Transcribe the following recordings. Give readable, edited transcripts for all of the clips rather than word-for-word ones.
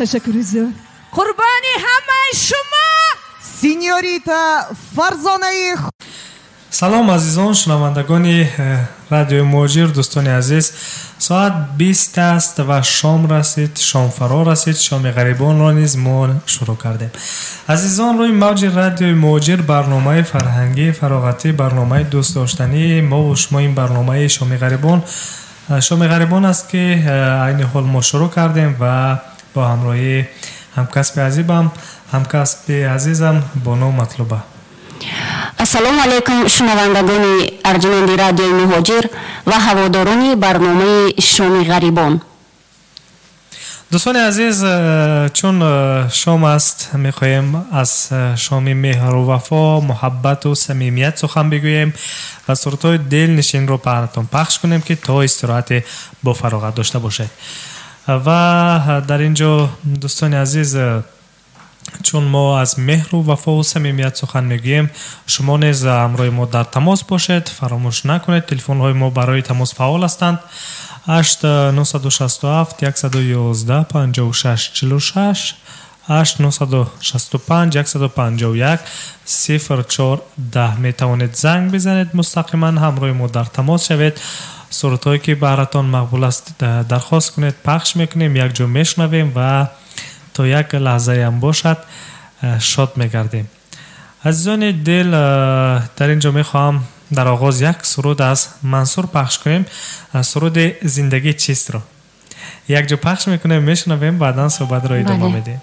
تشکر زیاد. قربانی همه شما سینیوریتا فرزانه. سلام عزیزان شنوندگان رادیو موجیر، دوستان عزیز، ساعت 20 است و شام رسید، شام فرا رسید. شام غریبان را نیز ما شروع کردیم. عزیزان، روی موج رادیو موجیر برنامه فرهنگی فراغتی، برنامه دوست داشتنی ما و شما، این برنامه شام غریبان است که عین حال ما شروع کردیم و با همراهی همکسب عزیزم بانو مطلوبه. السلام علیکم شنوندگان ارجمند رادیوی مهاجر و هواداران برنامه شام غریبان. دوستان عزیز، چون شام است میخواهیم از شام مهر و وفا، محبت و صمیمیت سخن بگوییم و سرودهای دل نشین رو براتون پخش کنیم که تا استراحت با فراغت داشته باشید. و در اینجا دوستان عزیز، چون ما از مهر و وفا و صمیمیت سخن میگوییم، شما نیز همراه ما در تماس باشید. فراموش نکنید تلفن های ما برای تماس فعال هستند. 8967 111 56 46 8965 151 0410 می توانید زنگ بزنید، مستقیما همراه ما در تماس شوید. سرودهایی که براتون مقبول است درخواست کنید، پخش میکنیم، یک جا میشنویم و تا یک لحظه هم باشد شاد میگردیم. عزیزان دل، در اینجا میخواهم در آغاز یک سرود از منصور پخش کنیم. سرود زندگی چیست را یک جا پخش میکنیم، میشنویم، بعدا صحبت را ادامه میدیم.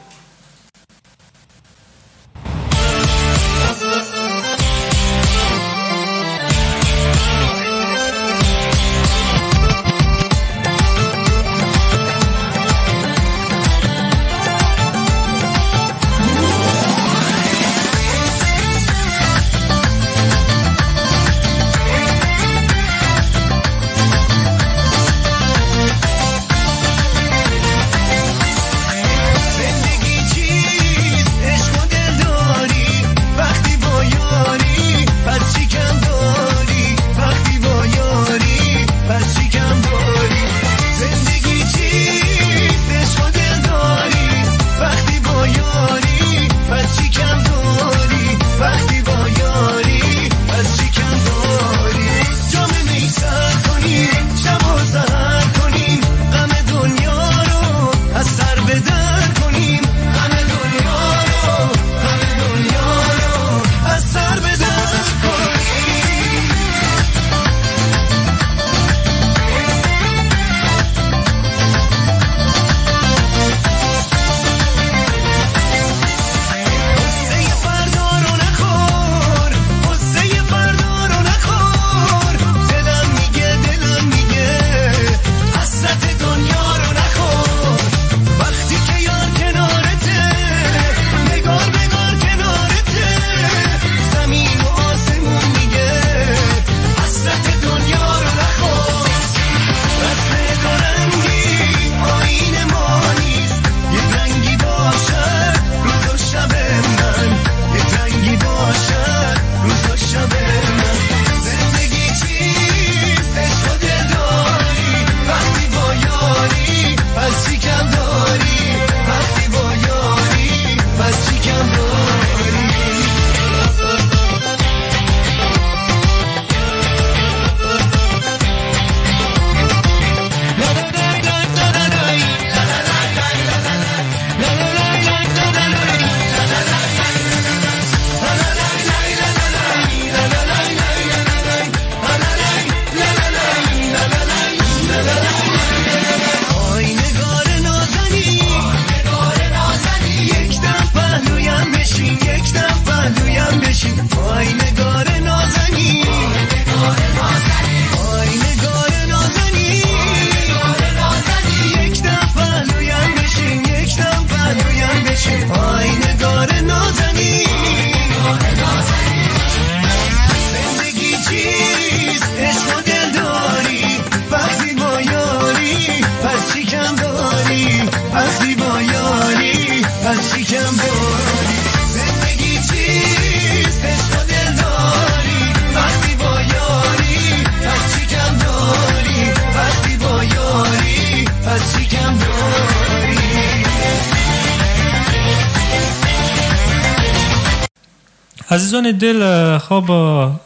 عزیزان دل، خب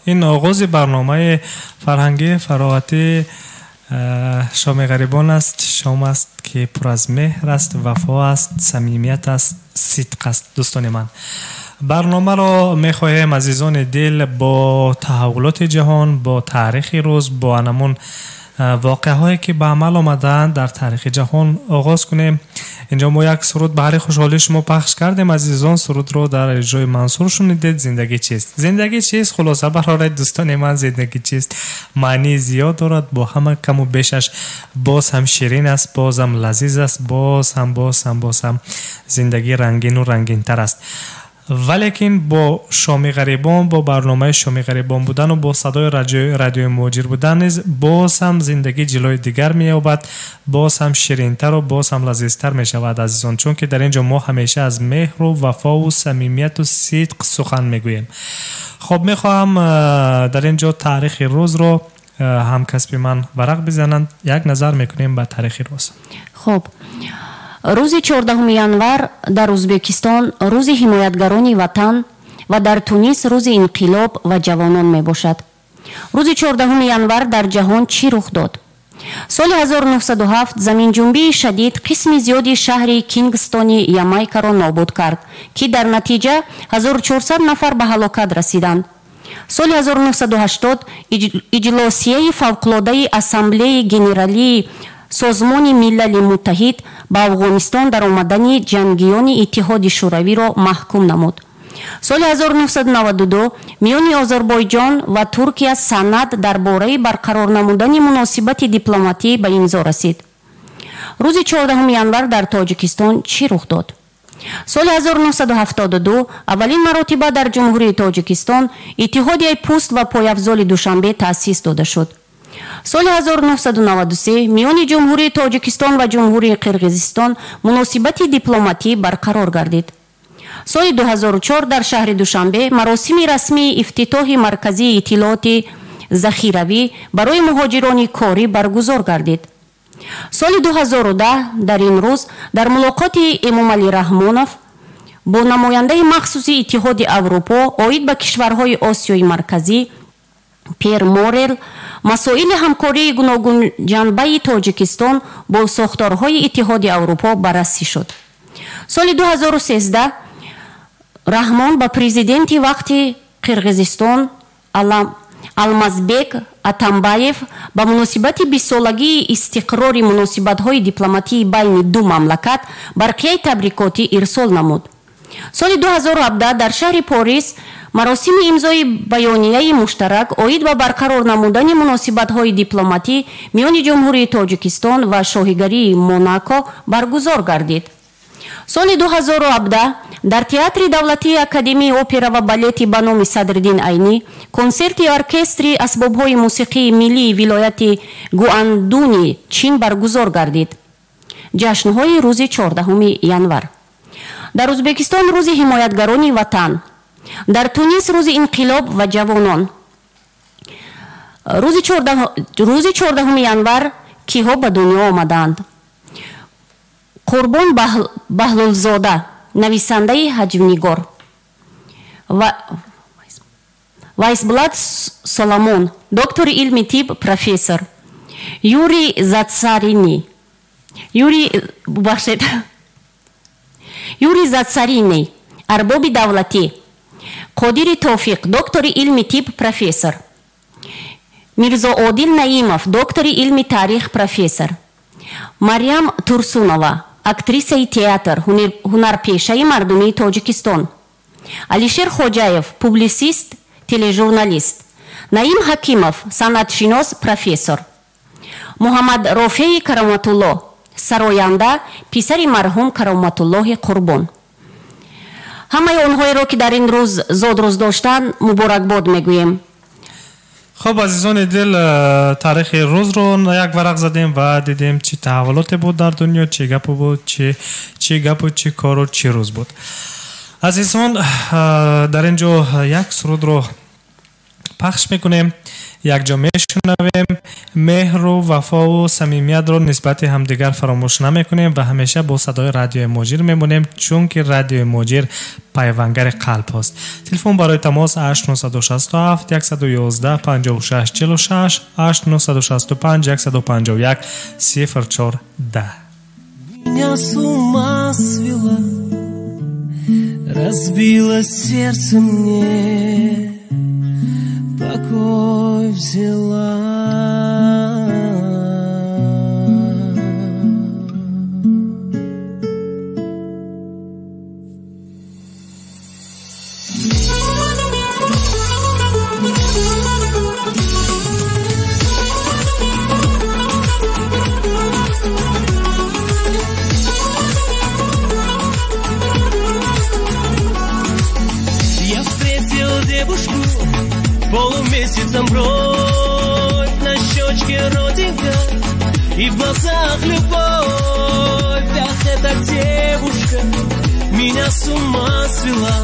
این آغاز برنامه فرهنگی فراغتی شام غریبان است. شام است که پر از مهر است، وفا است، صمیمیت است، صدق است. دوستان من، برنامه را میخواهیم عزیزان دل با تحولات جهان، با تاریخ روز، با انمون واقعه هایی که به عمل آمدن در تاریخ جهان آغاز کنیم. اینجا ما یک سرود به حال خوشحالی شما پخش کردیم عزیزان. سرود رو در اجرای منصور شنیدید. زندگی چیست؟ زندگی چیست؟ خلاصه برای دوستان من زندگی چیست معنی زیاد دارد، با همه کم و بیشش باز هم شیرین است، باز هم لذیذ است، باز هم زندگی رنگین و رنگین تر است. ولیکن با شام غریبان، با برنامه شام غریبان بودن و با صدای رادیو مهاجر بودن باز هم زندگی جلوی دیگر می یابد، باز هم شیرین‌تر و باز هم لذیذتر می شود عزیزان، چون که در اینجا ما همیشه از مهر و وفا و صمیمیت و صدق سخن می گوییم. خب می خواهم در اینجا تاریخ روز رو هم کسب من ورق بزنند. یک نظر میکنیم به تاریخ روز. خب روز 14 январ در ازبکستان روز حمایتگران وطن و در تونس روز انقلاب و جوانان می باشد. روز 14 январ در جهان چی رخ داد؟ سال 1907 زمین جنبی شدید قسم زیادی شهر کینگستونی یامایکا را نابود کرد که در نتیجه 1400 نفر به هلاکت رسیدند. سال 1980 اجلاسیه فوق‌العاده اسامبله گنرالی سازمان ملل متحد با افغانستان در آمدن جنگیان اتحاد شوروی را محکوم نمود. سال 1992 میان آذربایجان و ترکیه سند درباره برقرار نمودن مناسبت دیپلماتی به امضا رسید. روز 14 январ در تاجیکستان چی رخ داد؟ سال 1972 اولین مرتبه در جمهوری تاجیکستان اتحادیه پست و پایافزال دوشنبه تأسیس داده شد. سال 1993 میان جمهوری تاجیکستان و جمهوری قرقیزستان مناسبت دیپلماتی برقرار گردید. سال 2004 در شهر دوشنبه مراسم رسمی افتتاح مرکزی اطلاعات ذخیروی برای مهاجران کاری برگزار گردید. سال 2010 در این روز در ملاقات امامعلی رحمانов با نماینده مخصوص اتحاد اروپا عاید به کشورهای آسیای مرکزی پیر مورل مسائل همکاری گوناگون جنبه تاجیکستان با ساختارهای اتحاد اروپا بررسی شد. سال 2013 رحمان با پرزیدنت وقت قرقیزستان алмазбек атамбаев با مناسبت 20 سالگی استقرار مناسبت‌های دیپلماتی بین دو مملکت برقیه تبریکاتی ارسال نمود. سال 2017 در شهر پاریس مراسم امضای بیانیه مشترک عاید به برقرار نمودن مناسبت‌های دیپلماتی میان جمهوری تاجیکستان و شاهیگری موناکو برگزار گردید. سال 2017 در تئاتر دولتی اکادمی اپرا و بالت به نام صدرالدین عینی کنسرت ارکستر اسباب‌های موسیقی ملی ولایت گواندونی چین برگزار گردید. جشن‌های روز 14 январ. در ازبکستان روز حمایتگران وطن، در تونس روز انقلاب و جوانان. روز 14 январ کیها به دنیا آمدند؟ قربان بهلولزاده نویسنده حجمنگار، وایسبلاد سولомон دکتر علم طب پروفسور، یوری زادسарини ارباب دولتی، قادر توفیق دکتر علم طب پروفسور، میرزا عادل نعیمов دکتر علم تاریخ پروفسور، مریم турсунова اکتریسه تئاتر هنرپیشه مردمی تاجیکستان، علیشیر خوجاєв پوبلیسیست تلژورنالیست، نعیم حکیمов صنعتشناس پروفسور، محمد رافعی کرامتالله سراینده پسر مرحوم کرامتالله قربان. همه آنهایی را که در این روز زاد روز داشتند مبارکباد میگوییم. خب عزیزان دل، تاریخ روز رو یک ورق زدیم و دیدیم چی تحولات بود در دنیا، چی گپ بود، چی گپ و چی کار و چی روز بود. عزیزان در اینجا یک سرود رو پخش میکنیم. یک جا میشنویم. مهر و وفا و صمیمیت رو نسبت همدیگر فراموش نمیکنیم و همیشه با صدای رادیو موجیر میمونیم، چون که رادیو موجیر پیوندگر قلب هست. تلفن برای تماس 8967 111 56 46 8965 151 0410. Меня с ума свела, разбила сердце мне, покой взяла. Полумесяцем бровь, на щечке родинка и в глазах любовь. Ах, эта девушка меня с ума свела,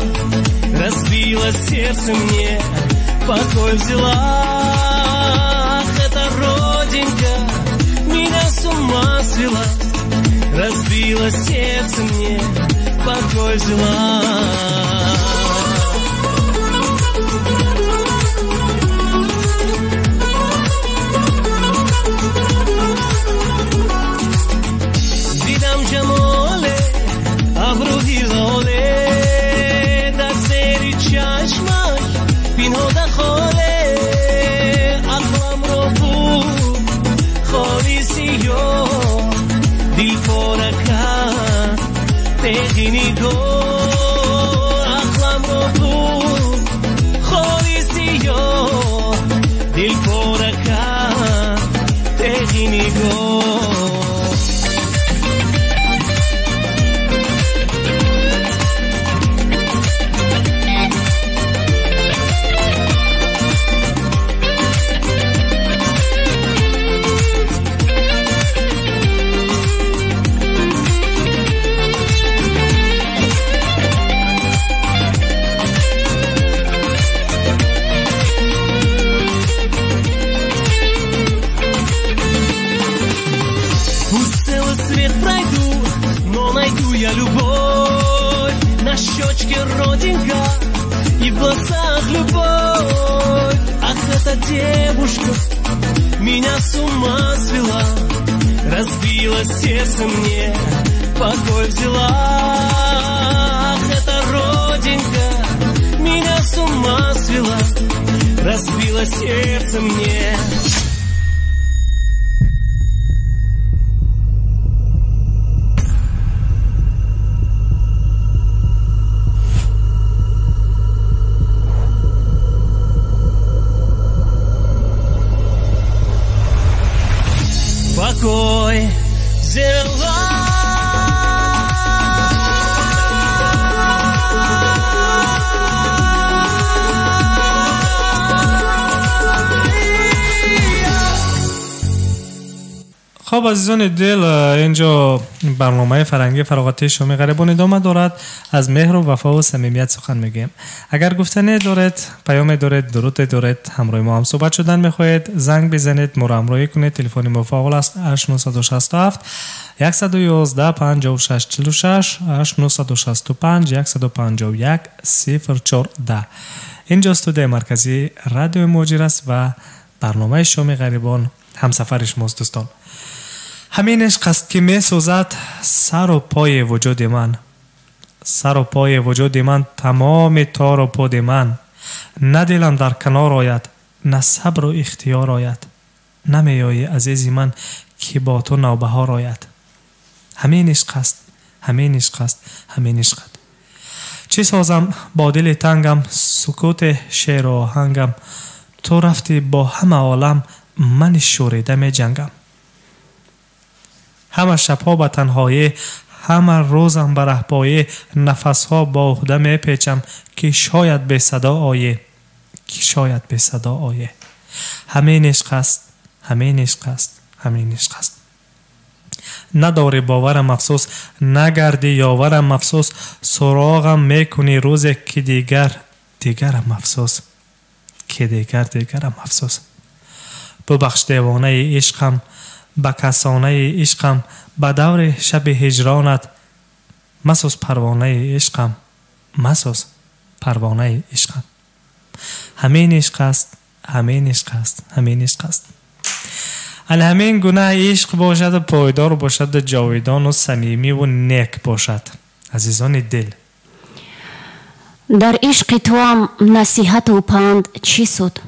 разбила сердце мне, покой взяла. Ах, эта родинка меня с ума свела, разбила сердце мне, покой взяла. Девушка меня с ума свела, разбила сердце мне, покой взяла. Ах, эта родинка меня с ума свела, разбила сердце мне. Покой взяла. خب عزیزان دل، اینجا برنامه فرنگی فراغتی شما غریبان ادامه دارد. از مهر و وفا و صمیمیت سخن میگیم. اگر گفتنی دارید، پیام دارید، درود دارید، همراه ما هم صحبت شدن میخواهید، زنگ بزنید، ما را همراهی کنید. تلفن ما فعال است 8967 111 56 46 8965 151 0410. اینجا استودیو مرکزی رادیو موجیر است و برنامه شما غریبان همسفر شماست دوستان. همین عشق است که می سوزد سر و پای وجود من، سر و پای وجود من، تمام تار و پود من. نه دلم در کنار آید، نه صبر و اختیار آید، نمی آیی عزیزی من که با تو نوبهار آید. همین عشق است، همین عشق است، همین عشق است. چه سازم با دل تنگم، سکوت شعر و آهنگم، تو رفتی با همه عالم، من شوریده می جنگم. همه شبها به تنهایی، همه روزم به رهپایی، نفسها با عهده می پیچم که شاید به صدا آیه، که شاید به صدا آیه. همین عشق است، همین عشق است، همین عشق است. نداری باورم افسوس، نگردی یاورم افسوس، سراغم میکنی روزی که دیگرم افسوس، که دیگرم افسوس. ببخش دیوانه عشقم، به کسانه عشقم، به دور شب هجرانت مسوز پروانه عشقم، مسوز پروانه عشقم. همین عشق است، همین عشق است، همین عشق است. همین گونه عشق باشد و پایدار باشد، جاویدان و صمیمی و نیک باشد. عزیزان دل، در عشق تو هم نصیحت و پند چی سود؟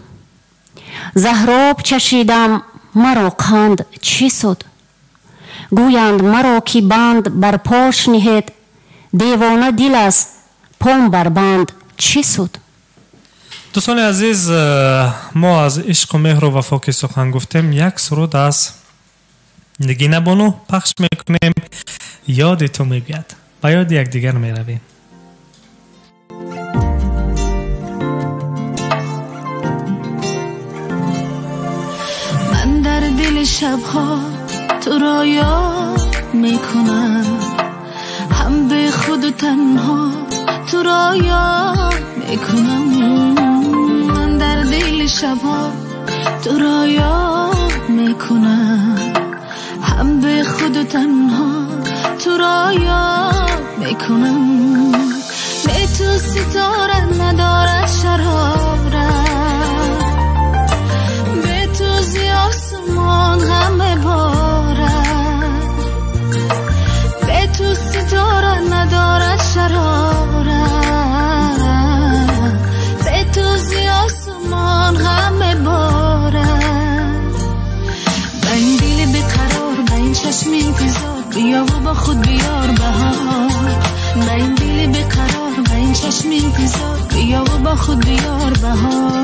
زهراب چشیدم مرا قند چی سود؟ گویند مرا کی بند بر پاش نهید، دیوانه دل است پام بر بند چی سود؟ دوستان عزیز، ما از عشق و مهر و وفا که سخن گفتیم، یک سرود از نگینه بانو پخش میکنیم. یاد تو میبید، با یاد یک دیگر میرویم. من در دل شبها تو را یاد میکنم، هم به خود و تنها تو را یاد میکنم. من در دل شبها تو را یاد میکنم، هم به خود و تنها تو را یاد میکنم. به تو ستاره ندارد شرارت، به تو زی آسمان غم بارد. به تو ستاره ندارد شرارت، به تو زی آسمان غم بارد. به این دل بیقرار، به این چشم انتظار، بیا و با خود بیار بهار. به این دل بیقرار، به این چشم انتظار، بیا و با خود بیار بهار.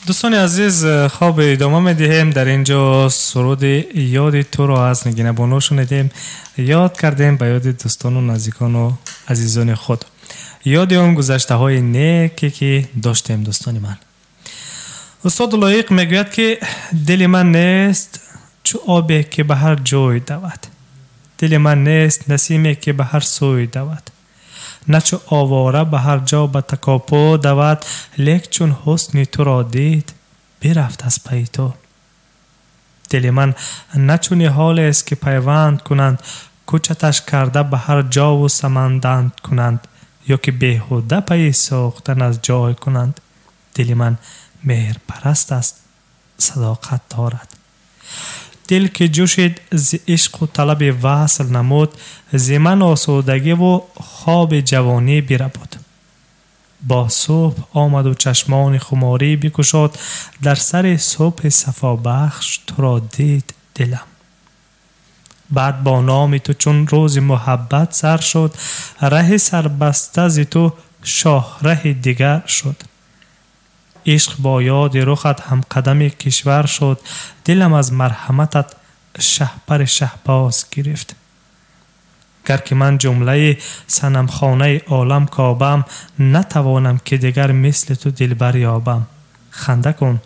دوستان عزیز، خواب ادامه میدهیم. در اینجا سرود یاد تو را از نگین بانو شنیدیم. یاد کردیم به یاد دوستان و نزدیکان و عزیزان خود، یاد اون گذشته های نیکی که داشتیم. دوستان من، استاد لایق میگوید که دل من نیست چو آبی که به هر جای دود، دل من نیست نسیمی که به هر سوی دود، نه چو آواره به هر جا به تکاپو دود، لیک چون حسن تو را دید برفت از پی تو. دل من نه چون حال است که پیوند کنند، کوچتش کرده به هر جا و سمندند کنند، یا که بیهوده پی ساختن از جای کنند. دل من مهر پرست است صداقت دارد، دل که جوشید ز عشق و طلب وصل نمود، ز من آسودگی و خواب جوانی بیره بود. با صبح آمد و چشمان خماری بکشاد، در سر صبح صفا بخش تو را دید دلم. بعد با نام تو چون روز محبت سر شد، ره سربسته ز تو شاه ره دیگر شد. عشق با یاد رخت هم قدم کشور شد، دلم از مرحمتت شهپر شهباز گرفت. گر که من جمله صنم خانه عالم کابم، نتوانم که دیگر مثل تو دلبر یابم. خنده کن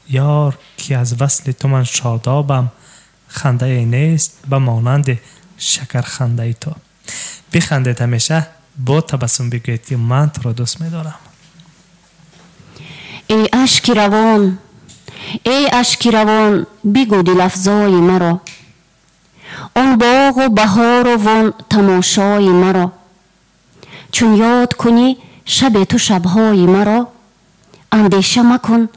یار که از وصل تو من شادابم، خنده ای نیست به مانند شکر خنده تو. بخندید همیشه، با تبسم بگویید که من تو را دوست می‌دارم. ای اشک روان، ای اشک روان، بگو دل افزای مرا، آن باغ و بهار و وان تماشای مرا. چون یاد کنی شب تو شبهای مرا، اندیشه مکن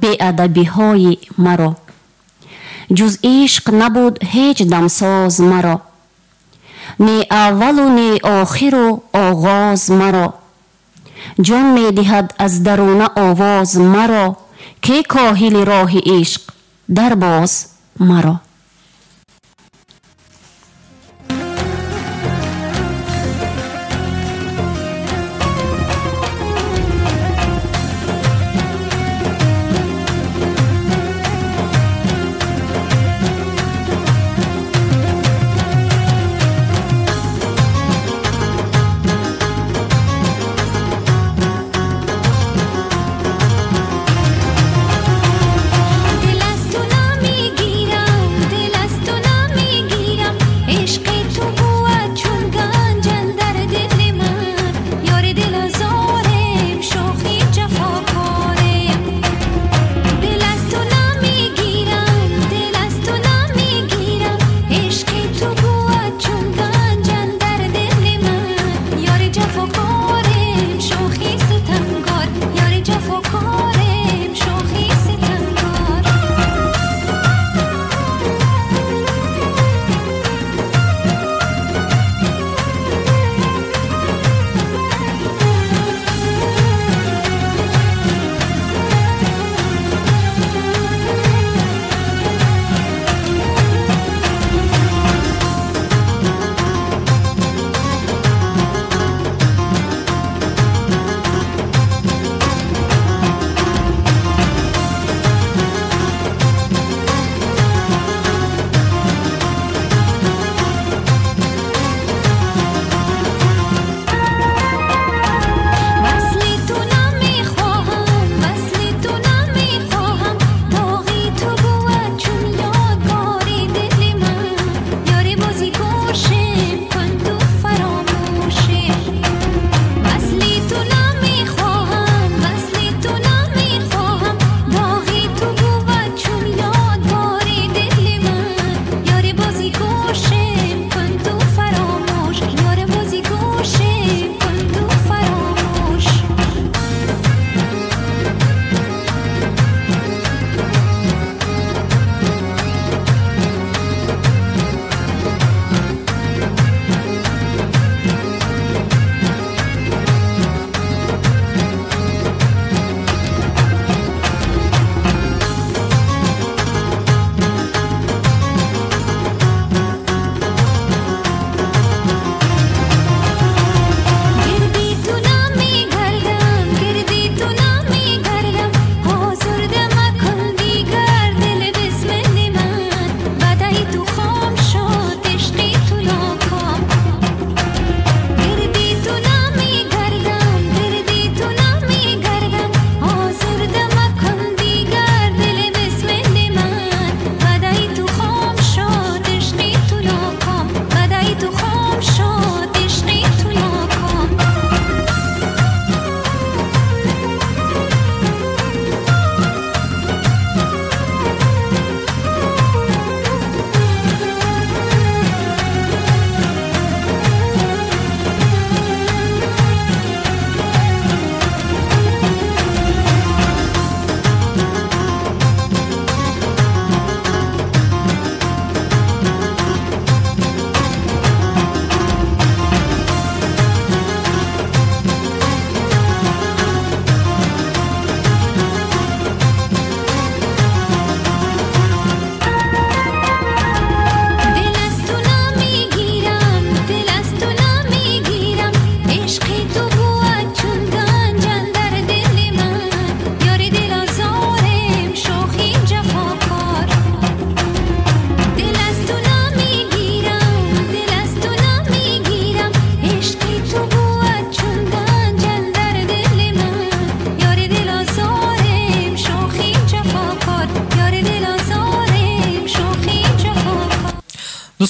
بی ادبی های مرا. جز عشق نبود هیچ دمساز مرا، نی اول و نی آخر و آغاز مرا. جان می دهد از درون آواز مرا، که کاهل راه عشق در باز مرا. دل از تو نمیگیرم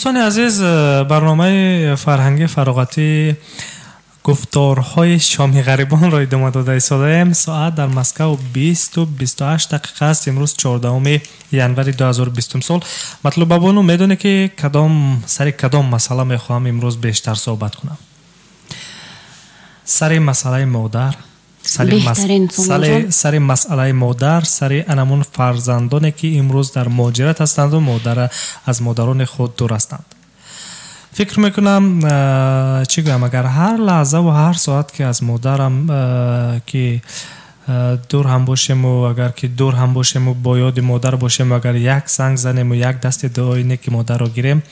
دوستان عزیز، برنامه فرهنگی فراغتی گفتارهای شامی غریبان را ادامه داده ایستاده‌ایم. ساعت در مسکو 20 و 28 دقیقه است. امروز 14 январи 2020 سال. مطلب بابونو میدونه که سر کدام مسئله میخواهم امروز بیشتر صحبت کنم. سر مسئله مادر، سر مسئله مادر، سر انمون فرزندانی که امروز در مهاجرت هستند و از مادران خود دور هستند. فکر میکنم چی گویم، اگر هر لحظه و هر ساعت که از مادرم که دور هم باشیم و اگر که دور هم باشیم و با یاد مادر باشیم و اگر یک زنگ زنیم و یک دست دعایی که مادر رو گیریم،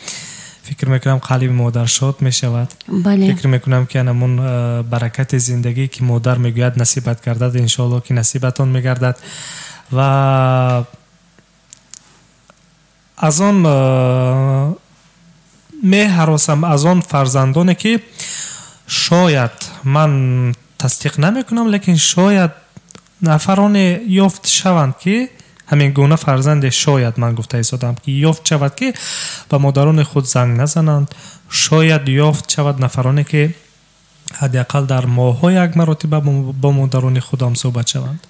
فکر میکنم قلب مادر شاد میشود. فکر میکنم که انمون برکت زندگی که مادر میگوید نصیبت گردد، انشاءالله که نصیبتون میگردد. و از آن می‌هراسم از آن فرزندانی که شاید من تصدیق نمیکنم، لیکن شاید نفران یافت شوند که همین گونه فرزند، شاید من گفته ایستادم که یافت شود که با مادران خود زنگ نزنند. شاید یافت شود نفرانی که حداقل در ماه‌ها یک مرتبه با مادران خود هم صحبت شوند.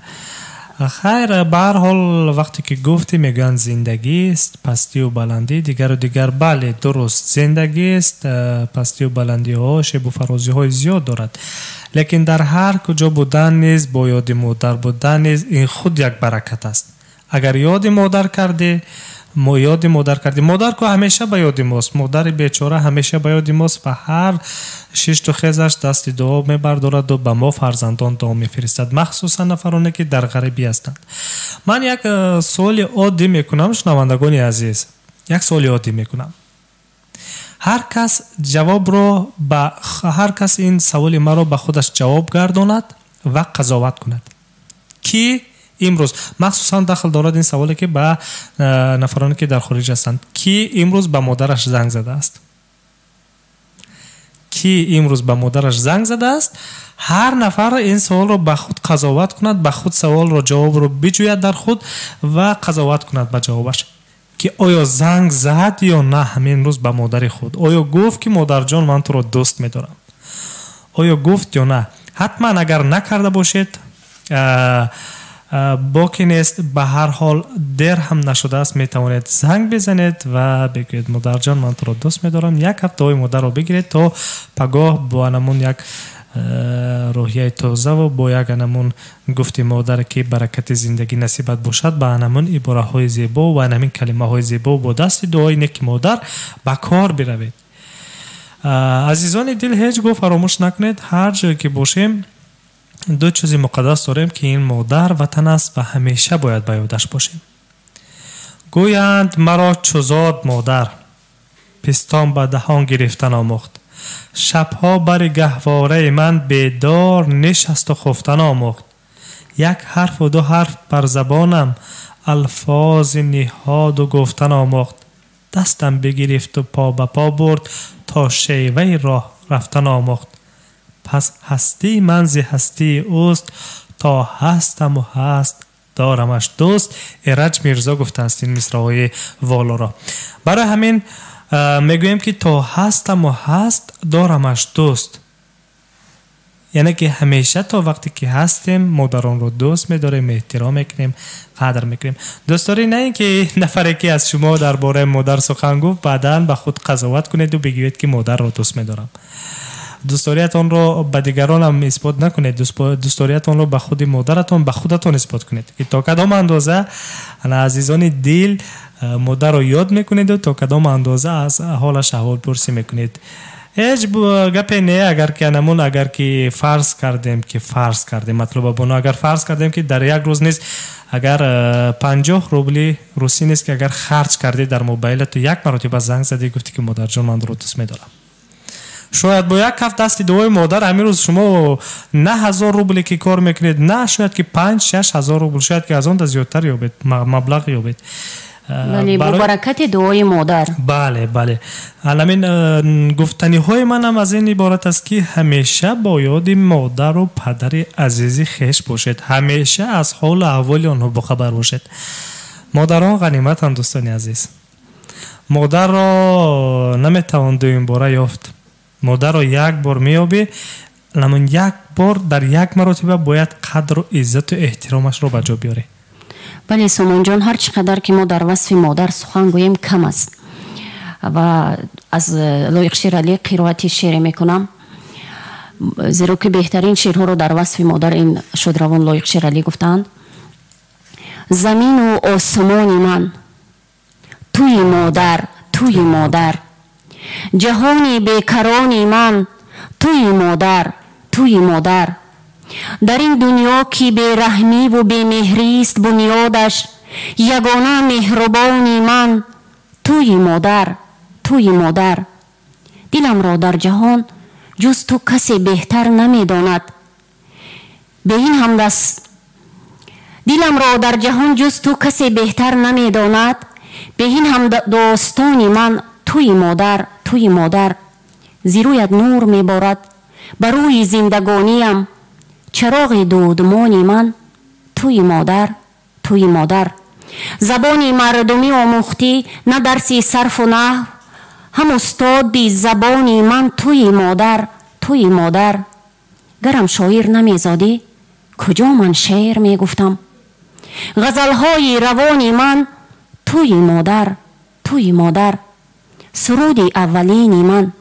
خیر، به هر حال وقتی که گفتی میگن زندگی است پستی و بلندی، دیگر و دیگر، بله درست، زندگی است پستی و بلندی ها، شیب و فرازی های زیاد دارد، لیکن در هر کجا بودن نیز با یاد مادر بودن نیز این خود یک برکت است. اگر یاد مادر کردی، مادر که همیشه به یاد ماست، مادر بیچاره همیشه به یاد ماست و هر شش تا خیزش دست دعا میبردارد و به ما فرزندان دعا میفرستد، مخصوصا نفرانی که در غریبی هستند. من یک سوال عادی میکنم شنوندگان عزیز، یک سوال عادی میکنم. هر کس این سوال مرا به خودش جواب گرداند و قضاوت کند که امروز، مخصوصا داخل دارد این سوالی که به نفرانی که در خارج هستند، کی امروز به مادرش زنگ زده است؟ کی امروز به مادرش زنگ زده است؟ هر نفر این سوال رو به خود قضاوت کند، به خود سوال رو جواب رو بجوید در خود و قضاوت کند به جوابش که آیا زنگ زد یا نه همین روز به مادر خود. آیا گفت که مادر جان من تو رو دوست می‌دارم؟ آیا گفت یا نه؟ حتما اگر نکرده باشید باقی نیست، به هر حال دیر هم نشده است، میتوانید زنگ بزنید و بگید مادر جان من تو رو دوست میدارم. یک هفته های مادر رو بگیرید تا پگاه با انمون یک روحیه تازه و با یک انمون گفتی مادر که برکت زندگی نصیبت باشد با انمون عباره های زیبا و انمون کلمه های زیبا با دست دعای نیک مادر به کار بروید. عزیزان دل هیچ گفت فراموش نکنید، هر جایی که باشیم دو چیز مقدس داریم که این مادر وطن است و همیشه باید به یادش باشیم. گویند مرا چوزاد مادر، پستان به دهان گرفتن آموخت، شبها بر گهواره من بیدار نشست و خفتن آموخت. یک حرف و دو حرف بر زبانم الفاظ نهاد و گفتن آموخت. دستم بگرفت و پا به پا برد تا شیوه راه رفتن آموخت. پس هستی منزی هستی اوست، تا هستم و هست دارمش دوست. ایرج میرزا گفته است این مصرع‌های والا را. برای همین میگویم که تا هستم و هست دارمش دوست، یعنی که همیشه تا وقتی که هستیم مادران رو دوست می‌داریم، احترام میکنیم، قدر میکنیم. دوست داری نه اینکه نفری که از شما درباره مادر سخن گفت بعداً به خود قضاوت کنید و بگید که مادر رو دوست می‌دارم. دوستاریتون رو به دیگران هم اثبات نکنید، دوستاریتون رو به خود مادرتون، به خودتون اثبات کنید که تا کدام اندازه عزیزان دل مادر رو یاد میکنید و تا کدام اندازه از حالش احوال پرسی میکنید. هیچ گپی نه. اگر که فرض کردیم مطلب بنا، اگر فرض کردیم که در یک روز نیست، اگر 50 روبلی روسی نیست که اگر خرج کردی در موبایل تو یک مرتبه زنگ زدی گفتی که مادر جان من رو دوست میدارم، شاید با یک کف دست دعای مادر همین روز شما نه 1000 روبلی که کار میکنید، نه شاید که 5-6 هزار روبل، شاید که از اون زیادتر یابید مبلغ یابید. ولی با برکت دعای مادر. بله. علامین گفتنی های منم از این عبارت است که همیشه با یاد مادر و پدر عزیزی خیش باشید، همیشه از حال و احوال آنها بخبر باشید. مادران غنیمتند دوستان عزیز. مادر را نمیتوان دویم باره یافت. مادر را یک بار میابی، اما یک بار در یک مرتبه باید قدر و عزت و احترامش را به جا بیاری. بله سامان جان، هر چقدر که ما در وصف مادر سخن گوییم کم است و از لایق شیر علی قرائت شعر میکنم، زیرا که بهترین شعرها رو در وصف مادر این شادروان لایق شیر علی گفتند: زمین و آسمان من توی مادر، توی مادر، جهانی بیکرانی من توی مادر، توی مادر، در این دنیا که بیرحمی و بیمهری است بنیادش، یگانه مهربانی من توی مادر، توی مادر، دلم را در جهان جز تو کسی بهتر نمیداند، به این همدست دلم را در جهان جز تو کسی بهتر نمیداند، به این هم داستانی من توی مادر، توی مادر، زیرویت نور میبارد بر روی زندگانیم، چراغ دودمانی من توی مادر، توی مادر، زبانی مردمی آموختی نه درسی صرف و نحو، هم استاد بی زبانی من توی مادر، توی مادر، گرم شاعر نمیزادی کجا من شعر میگفتم، غزلهای روانی من توی مادر، توی مادر، سرودی اولینی من،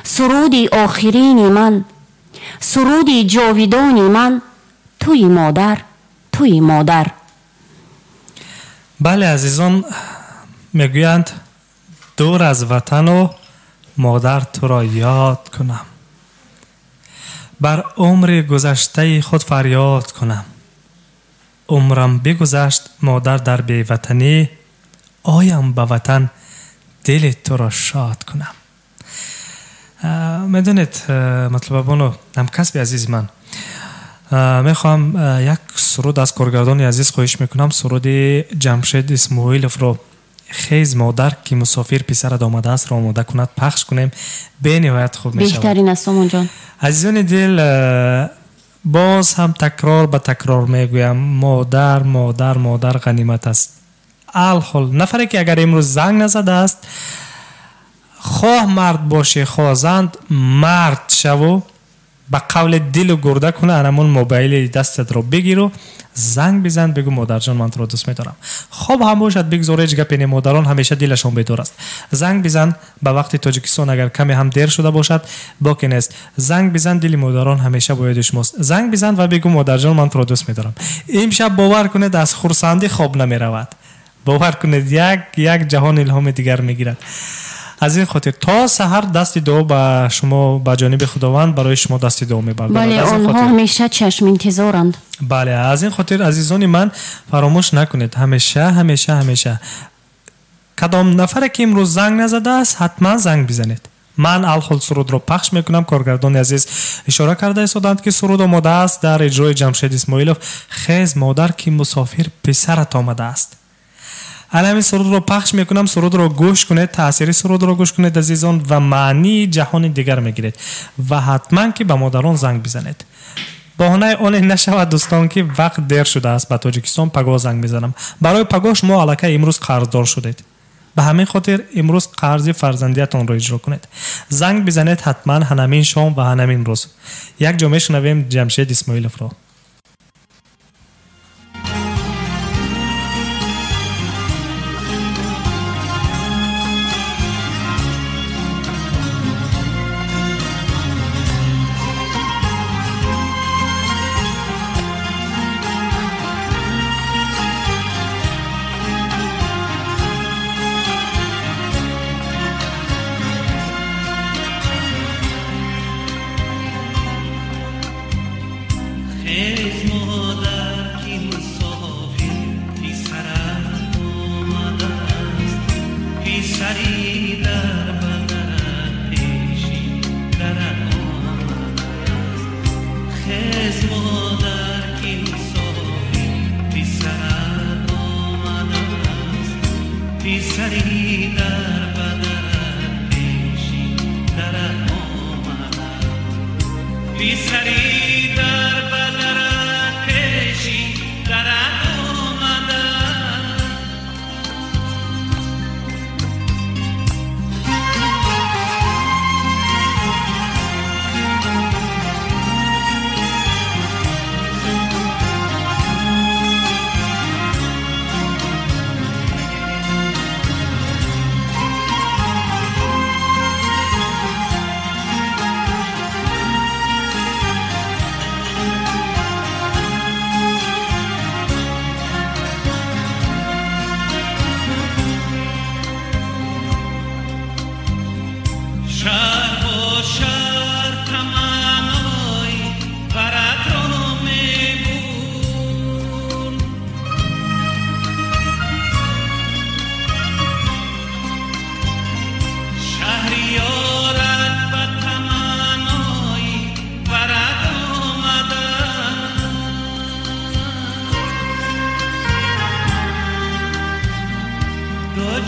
سرودی آخرینی من، سرودی جاویدانی من توی مادر، توی مادر. بله عزیزان، میگویند دور از وطن و مادر تو را یاد کنم، بر عمر گذشته خود فریاد کنم، عمرم بگذشت مادر در بی‌وطنی، آیم به وطن دل تو را شاد کنم. میدونید مطلب بانو همکسب عزیز من، میخوام یک سرود از کارگردان عزیز خواهش میکنم، سرود جمشید اسماعیلوف رو خیز مادر که مسافر پسرت آمده است را آماده کند پخش کنیم، به نهایت خوب میشود. بهترین است سامان جان. عزیزان دل، باز هم تکرار به تکرار میگویم مادر مادر مادر غنیمت است. الحال نفری که اگر امروز زنگ نزده است، خواه مرد باشه خواه زند، مرد شو به قول دل و گرده کنه، انمون موبایل دستت رو بگیر و زنگ بزن بگو مادر جان من تو رو دوست میدارم. خواب هم باشد بگذار هیچ گپ نی، مادران همیشه دلشون بیدار است. زنگ بزن به وقت تاجیکستان اگر کمی هم دیر شده باشد باکی نیست، زنگ بزن، دل مادران همیشه با یاد شماست. زنگ بزن و بگو مادر جان من تو رو دوست میدارم. امشب باور کنید از خرسندی خواب نمیرود، باور کنید یک جهان الهام دیگر میگیرد. از این خاطر تا سحر دست دعا به شما به جانب خداوند برای شما دست دعا میبردم. بله آنها همیشه چشم انتظارند. بله از این خاطر عزیزان من فراموش نکنید، همیشه کدام نفر که امروز زنگ نزده است حتما زنگ بزنید. من الحال سرود رو پخش میکنم. کارگردان عزیز اشاره کرده استادند که سرود آماده است در اجرای جمشید اسماعیلوف، خیز مادر که مسافر پسرت آمده است. همین سرود رو پخش میکنم، سرود رو گوش کنید، تأثیر سرود رو گوش کنید عزیزان و معنی جهان دیگر میگیرید و حتما که به مادران زنگ بزنید. بهانه آن نشود دوستان که وقت دیر شده است به تاجیکستان پگاه زنگ میزنم. برای پگاه شما الکی امروز قرضدار شدید، به همین خاطر امروز قرض فرزندیتان رو اجرا کنید. زنگ بزنید حتما همین شام و همین روز. یک جمله شنویم جمشید اسماعیلوف رو.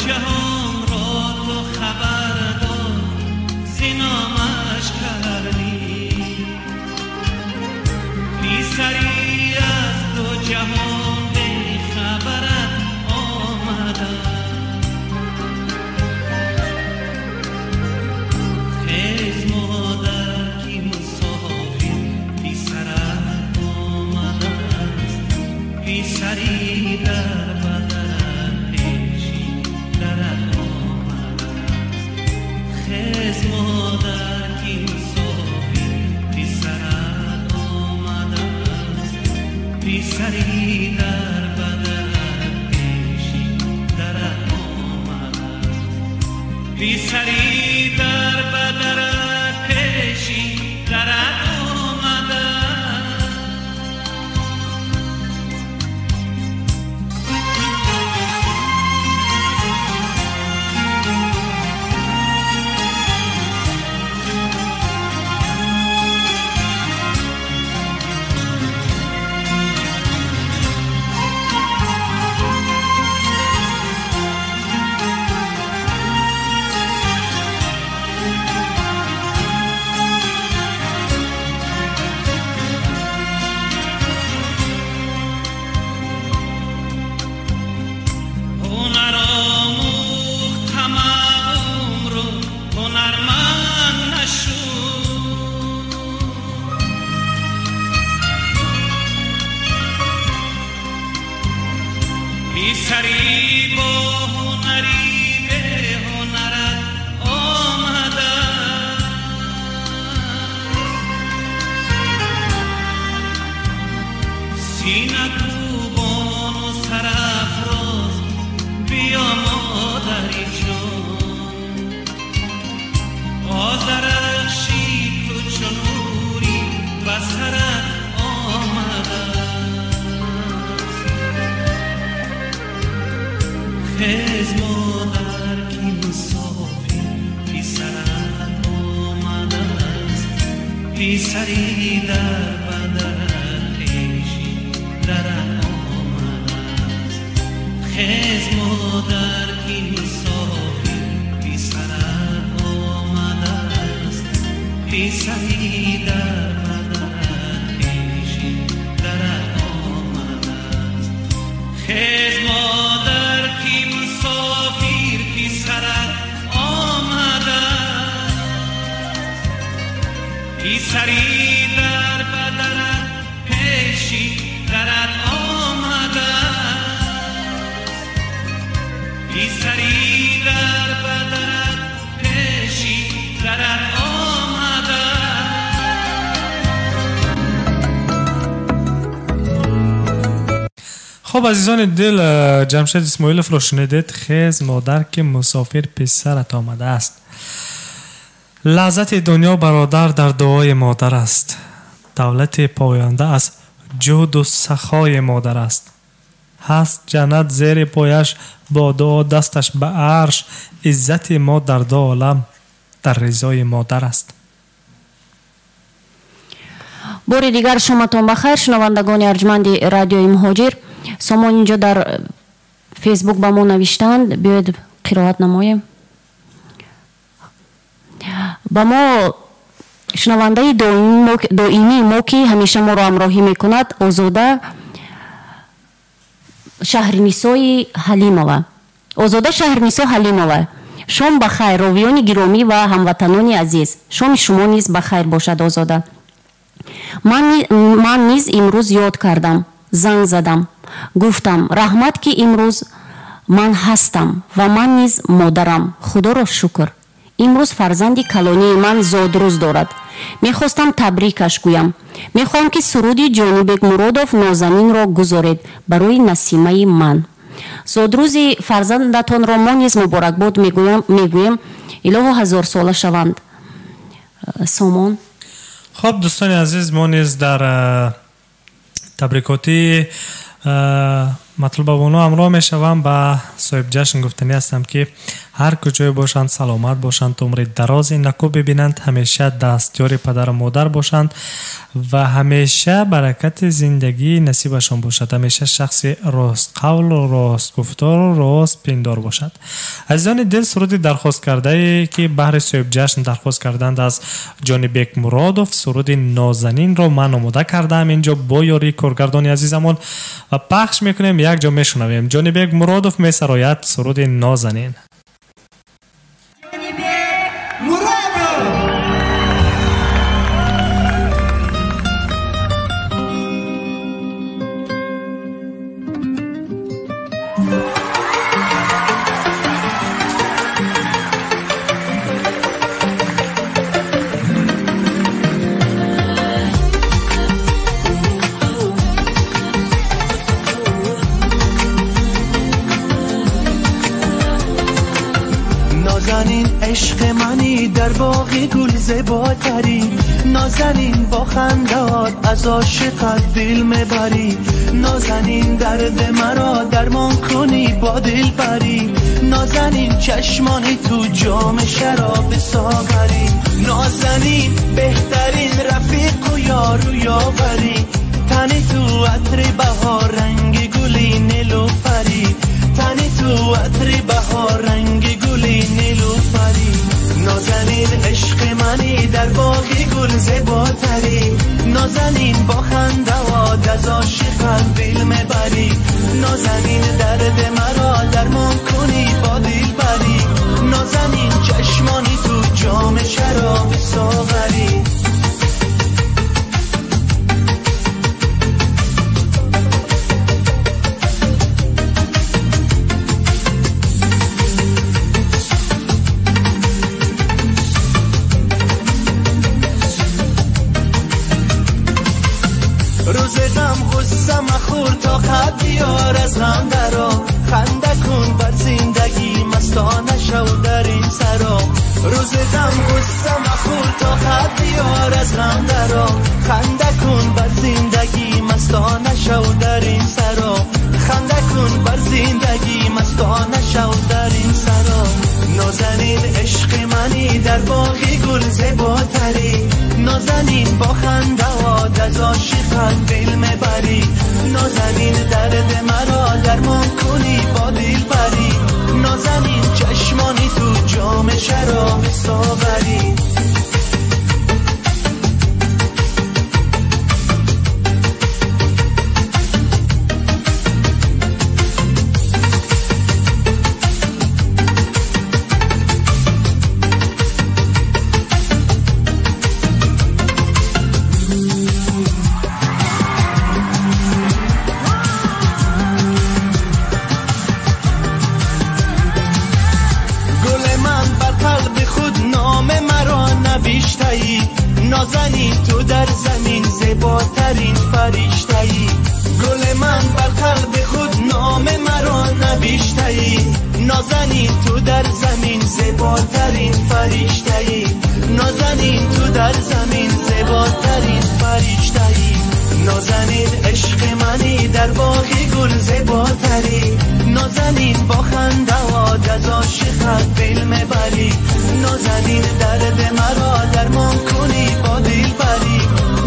جهان را تو خبر داد زینامش کردی بی سری از دو جهان به خبرت آمدم خیز مادر کی مسافر بی سرت آمده است بی سری در بدرت پیشی درت آمده است خیز مادر کی مسافر بی سرت آمده است بی سری در بدرت پیشی درت آمده است بی سری در بدرت پیشی درت آمده بی سری با هنری به هنرت آمده سینه کوبان و سرافراز بیا مادری جان آذرخشی تو چو نوری به سرت آمده خیز مادر کی مسافر بی سرت آمده است بی سری در بدرت پیشی درت آمده است خیز مادر کی مسافر بی سرت آمده است بی سری در بدرت پیشی درت آمده است خیز مادر کی مسافر بی سرت آمده بی سری در بدرت پیشی درت آمده بی سری در بدرت پیشی درت آمده خب عزیزان دل، جمشید اسماعیلوف رو شنیدید. خیز مادر که مسافر پسرت آمده است. لذت دنیا برادر در دعای مادر است. دولت پاینده از جود و سخای مادر است. هست جنت زیر پایش، با دعا دستش به عرش. عزت ما در دو عالم در رضای مادر است. باری دیگر شماتون بخیر شنوندگان ارجمند رادیوی مهاجر. سامان اینجا در فیسبوک با ما نوشتند، بیاید قرائت نماییم. با ما شنونده دائمی ما که همیشه ما را همراهی میکند آزاده شهرنسای حلیمова. آزاده شهرنسا حلیمова، شام بخیر راویان گرامی و هموطنان عزیز. شام شما نیز بخیر باشد آزاده. من نیز امروز یاد کردم، زنگ زدم، گفتم رحمت که امروز من هستم و من نیز مادرم. خدا را شکر. امروز فرزندی کلانی من زادروز دارد. میخواستم تبریکش گویم. میخواهم که سرودی جانبک مرادوف نازنین را گذارید برای نسیمه من. زادروزی فرزندتان را ما نیز مبارکباد میگویم. الهو هزار ساله شوند. سامان. خب دوستان عزیز، ما نیز در تبریکاتی مطلب با اونا همراه میشوم با صاحب جشن گفتنی هستم که هر کجای باشند سلامت باشند، عمر درازی نکو ببینند، همیشه دستیار پدر و مادر باشند و همیشه برکت زندگی نصیبشان باشد، همیشه شخص راست قول و راست گفتار و راست پندار باشد. عزیزان دل، سرودی درخواست کرده که بهر صاحب جشن درخواست کردند از جان بیگ مرادوف، سرود نازنین را من آماده کردم اینجا با یاری کارگردانی عزیزمون و پخش میکنیم، یک جا میشنویم. جان بیگ مرادوف میسراید سرود نازنین. نازنین عشق منی در باغ گل زیباتری، نازنین با خندات از عاشقت دل میبری، نازنین درد مرا درمان کنی با دل بری، نازنین چشمانی تو جام شراب ساغری، نازنین بهترین رفیق و یار و یاوری، تنی تو عطر بهار رنگ گلی نیلوفری، تنی تو عطر بهار رنگ گلی نیلوفری، نازنین عشق منی در باغ گل زیباتری، نازنین با خنده‌ات از عاشقت دل میبری، نازنین درد مرا درمان کنی با دل بری، نازنین چشمانی تو جام شراب ساغری. روز غم غصه مخور تا خط بیار از غم درا، خنده کن بر زندگی مستانه شو در این سرا، روز غم غصه مخور تا خط بیار از غم درا، خنده کن بر زندگی مستانه شو در این سرا، خنده کن بر زندگی مستانه شو در این سرا، نازنین عشق منی در باغ گل زیباتری، نازنین با خنده‌ات از عاشقت دل میبری، نازنین درد مرا درمان کنی با دل بری، نازنین چشمانی تو جام شراب ساغری. نازنین تو در زمین زیباترین فرشته‌ای، گل من بر قلب خود نام مرا نوشته‌ای، نازنین تو در زمین زیباترین فرشته‌ای، نازنین تو در زمین زیباترین فرشته‌ای، نازنین عشق منی در باغ گل زیباتری، نازنین با خنده‌ات از عاشقت دل میبری، نازنین درد مرا درمان کنی با دل بری،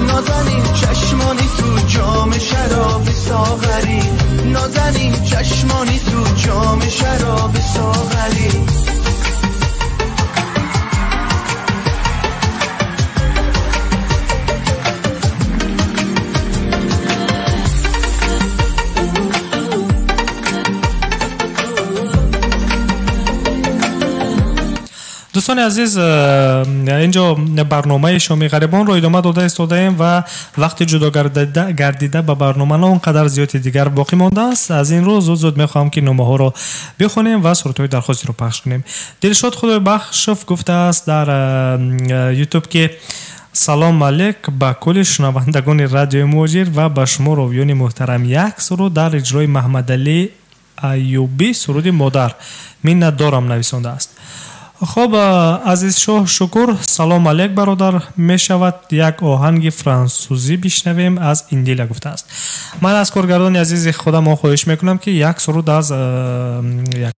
نازنین چشمانی تو جام شراب ساغری، نازنین چشمانی تو جام شراب ساغری. دوستان عزیز، اینجا برنامه شامی غریبان رو ادامه داده استادیم و وقتی جدا گردیده به برنامه ها اونقدر زیادی دیگر باقی مانده است. از این روز زود میخوام که نامه ها رو بخونیم و سرودهای درخواستی رو پخش کنیم. دلشاد خدای بخشف گفته است در یوتیوب که سلام علیک به کل شنوندگان رادیو مهاجر و به شما راویان محترم، یک سرود در اجرای محمد علی ایوبی، سرود مادر من ندارم نویسنده است. خب عزیز شاه شکر. سلام علیک برادر. می شود یک آهنگ فرانسوزی بشنویم از ایندیلا گفته است. من از کارگردان عزیز خودم خواهش میکنم که یک سرود از یک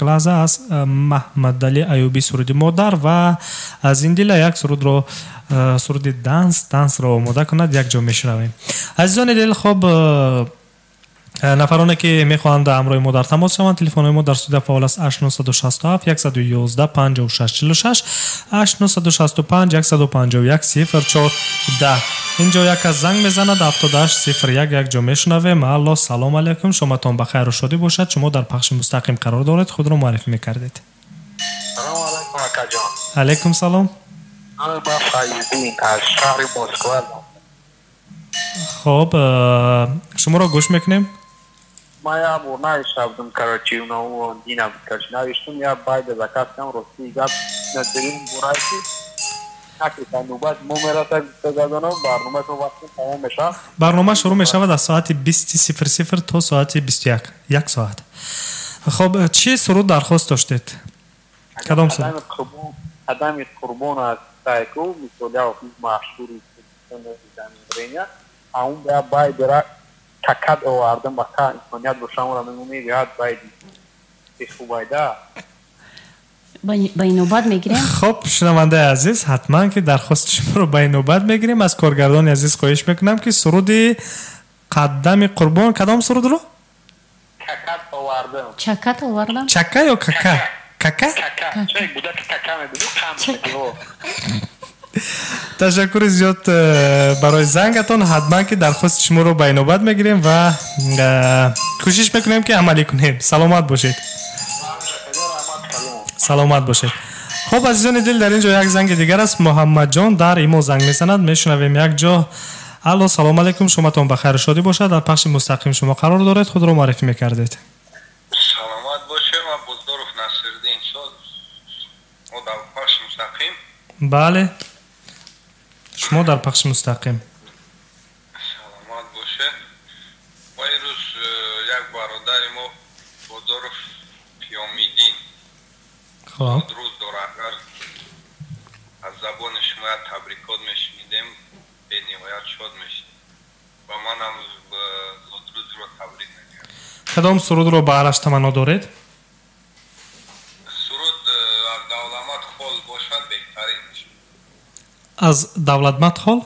لحظه از محمد علی ایوبی سرود مادر و از ایندیلا یک سرود رو سرود دانس رو آماده کند. یک جا میشنویم. عزیزان دل، خب نفرانی که میخواهند همراه ما در تماس شوند، تلفن ما در استودیو فعال است 8967 111 5646 8965 151 0410. اینجا یک از زنگ میزند 7801. یک جا میشنویم. الله سلام علیکم، شماتان بخیر و شادی باشد. شما در پخش مستقیم قرار دارید، خود رو معرفی میکردید. سلام علیکم اکا جان. علیکم سلام. من با فایزین از شهر مسکو. خب شما را گوش میکنیم. ما یا بونای شبدم کراچی و نو دینا بکش نوشتم یا باید زکات کم راستی گپ نداریم برایتی اکیتا نوبت مومرات تجادانو برنامه تو وقتی تمام میشه. برنامه شروع می شود از ساعت 20:00 تا ساعت 21. یک ساعت. خب چی سرود درخواست داشتید؟ کدام سرود؟ آدمی قربان از تایکو میسولیا و مشهوری زمینه اون بیا باید برای تکد آوردن با که انسانیت رو شما را میمونی بیاد باید خوبایده به نوبت میگیریم. خب شنونده عزیز، حتما که درخواست شما رو به نوبت میگیریم. از کارگردان عزیز خواهش میکنم که سرود قدم قربان کدام سرود رو؟ تکد آوردن. چکت آوردن؟ چکه یا ککه؟ ککه؟ چه بوده که ککه میدونی؟ تشکر زیاد برای زنگتان. حتما که درخواست شما رو به نوبت میگیریم و کوشش میکنیم که عملی کنیم. سلامت باشید. سلامت باشید. خب عزیزان دل، در اینجا یک زنگ دیگر است. محمد جان در ایمو زنگ میزند. میشنویم یک جا. الو سلام علیکم، شماتون بخیر شادی باشد. در پخش مستقیم شما قرار دارید، خود رو معرفی میکردید. سلامت باشه. من بزرگ نصرالدین شد. ما در پخش مستقیم. بله شما در پخش مستقیم. سلامت باشه. ما روز یک برادر ما بزرگ پیامیدین روز داره. اگر از زبان شما تبریکات میشنیدیم به نهایت شاد میشید و من هم روز رو تبریک میگم. کدام سرود رو برایش تمنا دارید؟ سرود از دولتمند خال باشد بهترین میشه. از دولتمند خال؟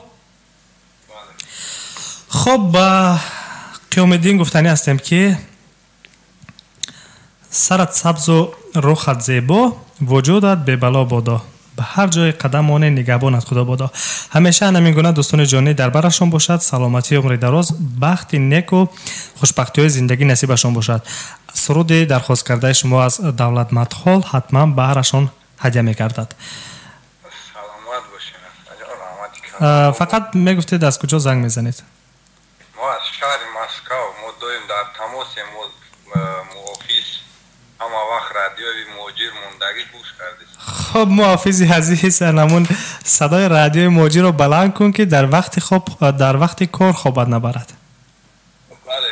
خب با قیامالدین گفتنی هستیم که سرت سبز و رخت زیبا، وجودت به بلا بادا، به هر جای قدم آن نگهبانت خدا بادا. همیشه همین گونه دوستان جانی در برشان باشد. سلامتی عمر دراز، بخت نیک و خوشبختی های زندگی نصیبشان باشد. سرود درخواست کرده شما از دولتمند خال حتما به هرشان هدیه می‌گردد. فقط میگفتید از کجا زنگ میزنید؟ ما از شهر مسکو. ما دویم در تماسیم. محافظ اما وقت رادیوی موجیر موندگی گوش کردید. خب محافظی عزیز، نمون صدای رادیوی موجیر رو بلند کن که در وقت کار خوابت نبرد. بله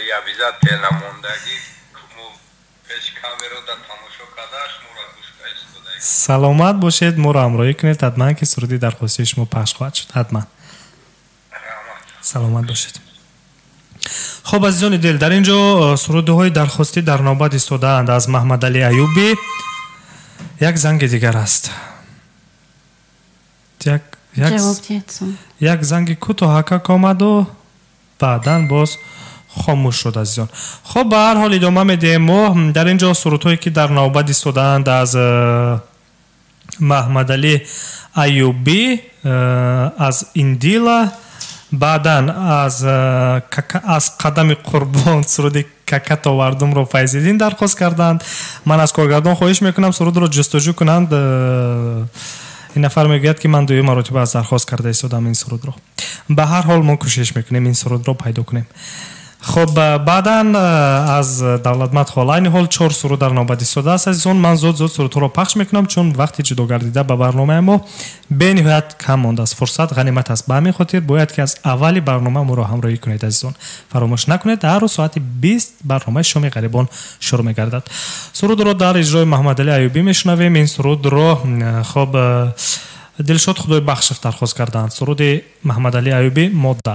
یا بیزت تیل موندگی پیش کامیرو در تماشا کردش مورا گوش کردید. سلامت باشید. ما رو همراهی کنید. حتما که سرودی درخواستی شما پخش خواهد شد. حتما سلامت باشید. خب عزیزان دل، در اینجا سرودهای درخواستی در نوبت ایستاده‌اند. از محمد علی ایوبی یک زنگ دیگر است. یک زنگ کوتاه آمد و بعداً باز خاموش شد عزیزان. خب به هر حال ادامه میدیم. ما در اینجا سرودهایی که در نوبت ایستاده‌اند از محمد علی ایوبی، از ایندیلا، بعداً از قدم قربان سرود ککت آوردم رو فیض‌الدین درخواست کردند. من از کارگردان خواهش میکنم سرود رو جستجو کنند. این نفر میگوید که من 2 مرتبه از درخواست کرده ایستادم این سرود رو. به هر حال ما کوشش میکنیم این سرود رو پیدا کنیم. خب بعداً از دولتمند خالای حال 4 سرود در نوبتی ساده است عزیزان. من زود سرود رو پخش میکنم چون وقتی جدا گردیده به برنامه ما به نهایت کم مانده است. فرصت غنیمت است. به همین خاطر باید که از اولی برنامه ما رو همراهی کنید عزیزان. فراموش نکنید هر روز ساعت 20 برنامه شام غریبان شروع میگردد. سرود رو در اجرای محمد علی ایوبی میشنویم. این سرود رو خب دلشاد خدای بخشف درخواست کردند. سرود محمد علی ایوبی مادر.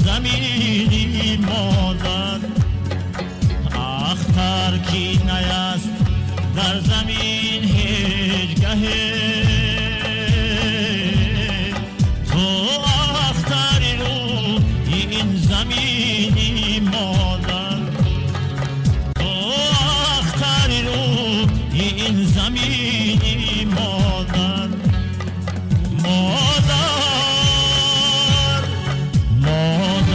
زمینی مادر اختر کی نیست در زمین هیچ گهه تو اختری رو این زمینی مادر تو اختری رو این زمینی مادر مادر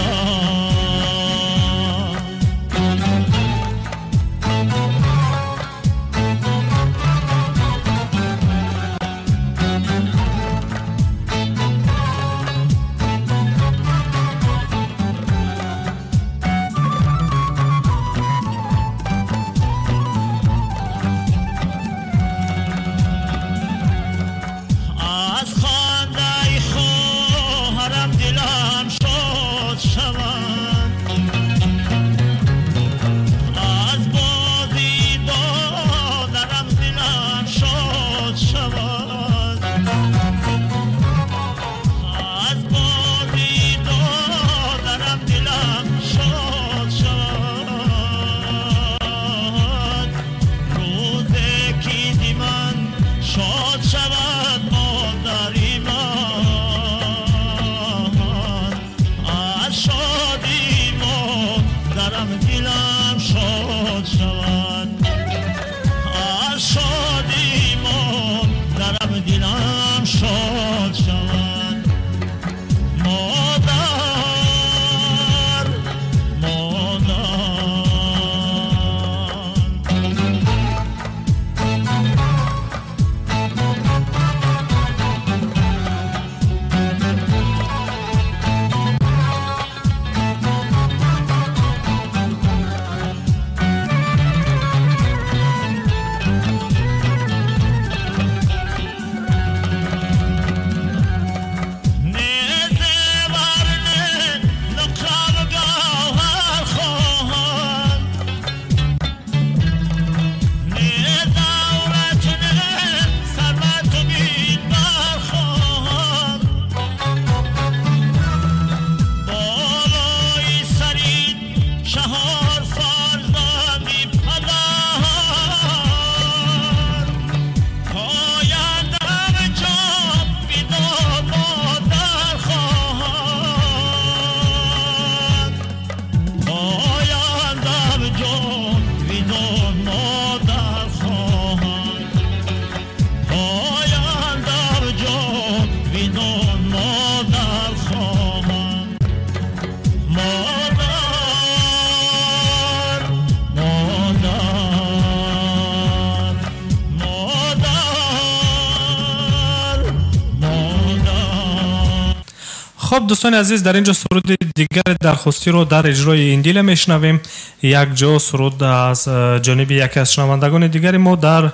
خب دوستان عزیز در اینجا سرود دیگر درخواستی رو در اجرای اندیل میشنویم. یک جا سرود از جانب یکی از شنوندگان دیگری ما در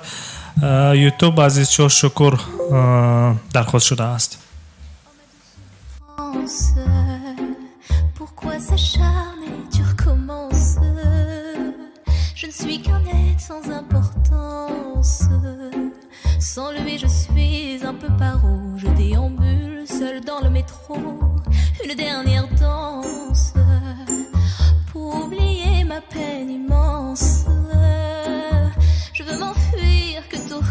یوتیوب عزیز شاه شکر درخواست شده است. Pourquoi s'acharner, tu recommences. Je ne suis qu'un être sans importance. Sans lever, je suis un peu paro. Je déambule seul dans le métro. Une dernière danse pour oublier ma peine immense. Je veux m'enfuir, que tout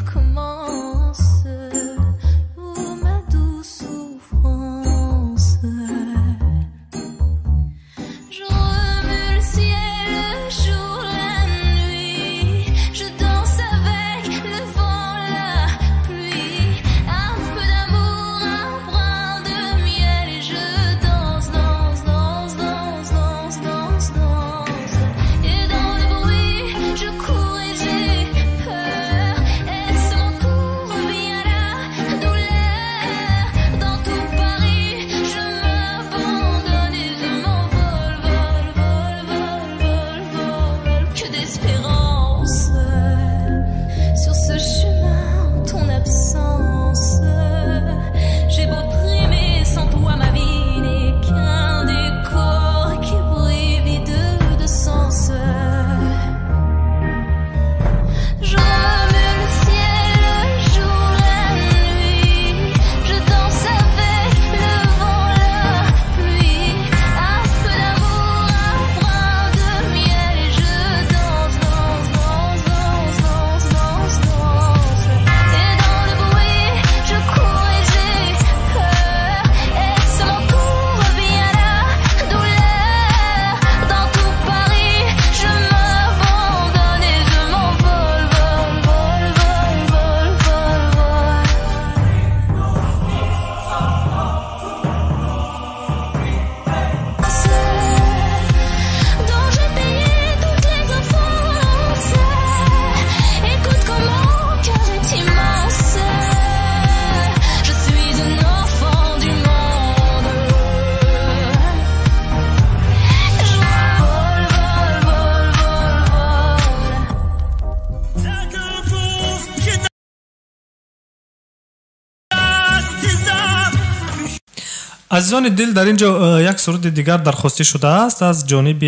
عزیزان دل در اینجا یک سرود دیگر درخواستی شده است از جانب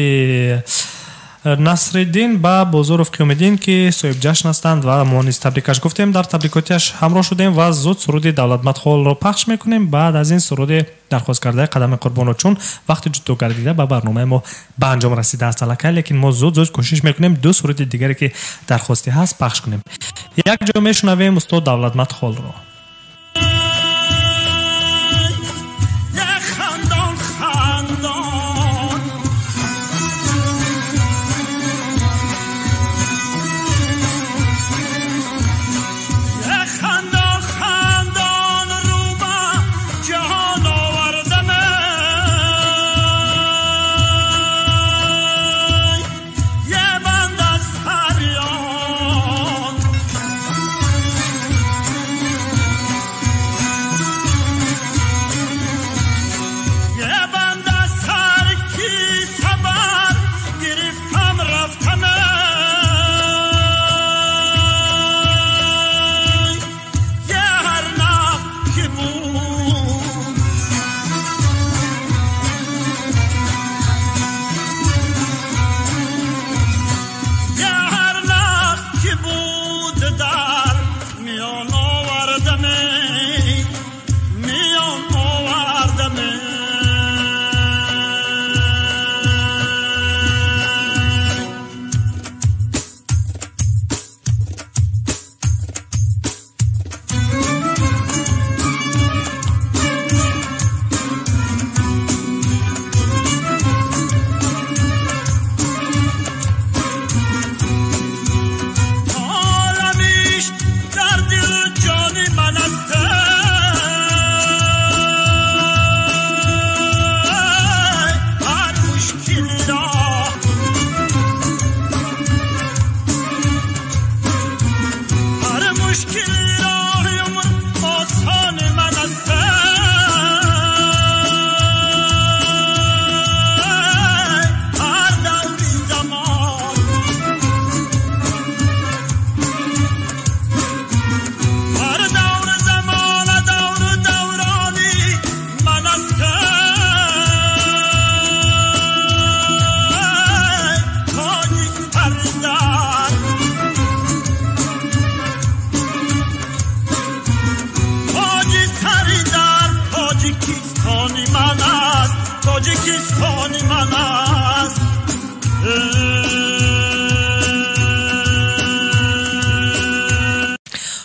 نصرالدین با بزرگ کیومدین که صاحب جشن هستند و ما نیز تبریکش گفتیم، در تبریکاتش همراه شدیم و زود سرود دولتمند خال را پخش میکنیم. بعد از این سرود درخواست کرده قدم قربان چون وقت جدا گردیده به برنامه ما به انجام رسیده است الکی، لیکن ما زود کوشش میکنیم دو سرود دیگری که درخواستی هست پخش کنیم. یک جا میشنویم استاد دولتمند خال را.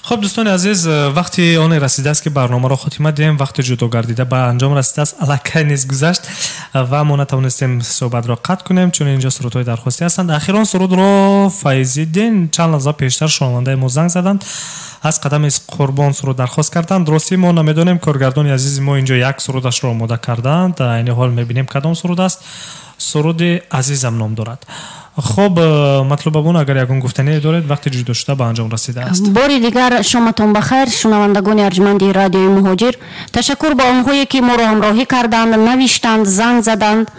خب دوستان عزیز، وقتی آن رسیده است که برنامه را خاتمه دهیم، وقت جدا گردیده به انجام رسیده است، الکی نیز گذشت و ما نتوانستیم صحبت را قطع کنیم چون اینجا سرودهای درخواستی هستند. اخیراً سرود را فیض‌الدین چند لحظه پیشتر شنونده ما زنگ زدند، از قدم قربان سرود درخواست کردند. درستی ما نمیدونیم، کارگردان عزیز ما اینجا یک سرودش را آماده کردند، در این حال میبینیم کدام سرود است. سرود عزیزم نام دارد. خب مطلب بون اگر یکون گفتنی دارید وقتی جدا شده به انجام رسیده است. باری دیگر شامتون بخیر شنوندگان ارجمند رادیوی مهاجر، تشکر با آنهایی که ما را همراهی کردند، نوشتند، زنگ زدند.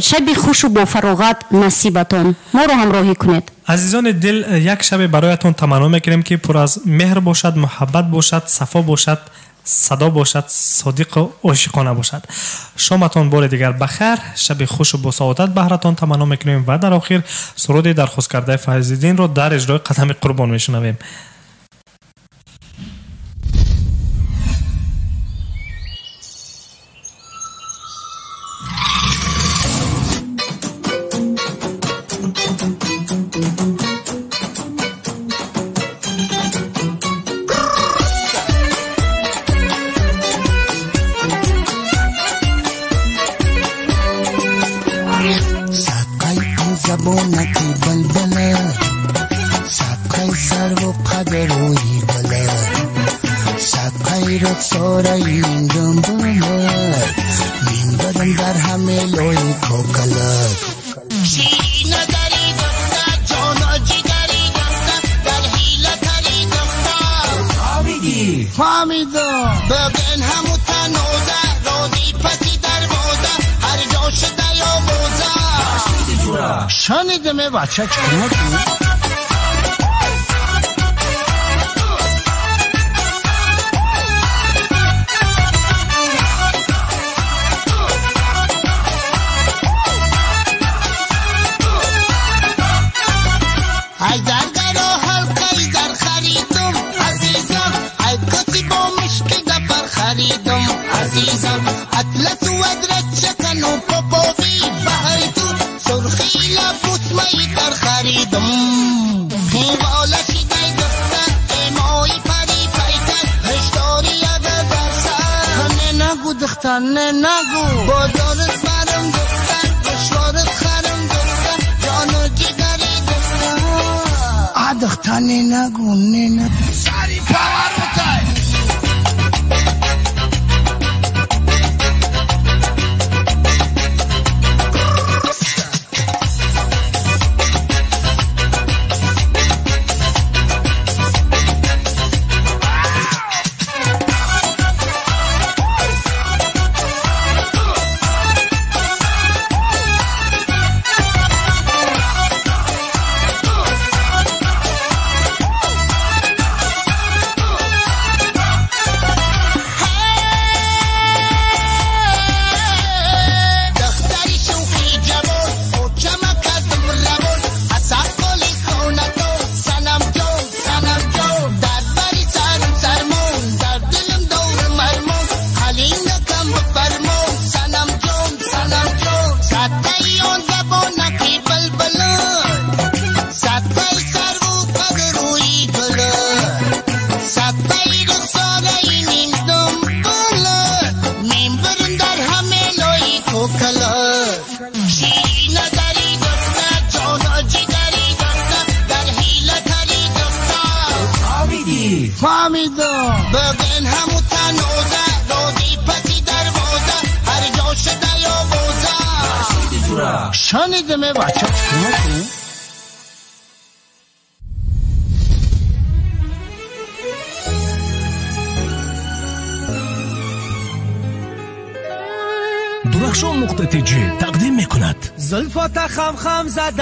شب خوش و با فراغت نصیبتان، ما را همراهی کنید. عزیزان دل، یک شب برایتون تمنا میکنیم که پر از مهر باشد، محبت باشد، صفا باشد، صدا باشد، صادق و عاشقانه باشد. شامتان بار دیگر بخیر، شب خوش و با سعادت بهرتان تمنا میکنیم و در آخر سرود درخواست کرده فیض‌الدین رو در اجرای قدم قربان میشنویم. زبونکی بلبله صدقه سر و قدروی بله صدقه رخساره این دنباله من بدم در همه لوی کوکله شیرین داری دختر جانا جگری دختر در حیله تری دختر فهمیدی؟ فهمیدم بگن همو تنوزه رودی پسی در موزه هر جا شده یا موزه شنیدم بچه چکنه ای در و حلقه در خریدم عزیزم، ای کتی با مشک دفر خریدم عزیزم، اطلس و ادرک چکن و پاپاوی بحر دود سرخی لبوت مایی در خریدم. حوالشی دی دستن امایی پری پیتن هشداری اگر درسن نه نگو دختن نه نگو بادارت برم دختن دشوارت خرم دختن جانو جگری دختن دختن نه نگو نه نگو سری پاور بتای فهمیدم ببین همو تنوزه رودی پتی دروازه هر جا شده یا بوزه شنیدمه بچه درخشان نقطه تیجی تقدیم میکند زلفات خم خم زده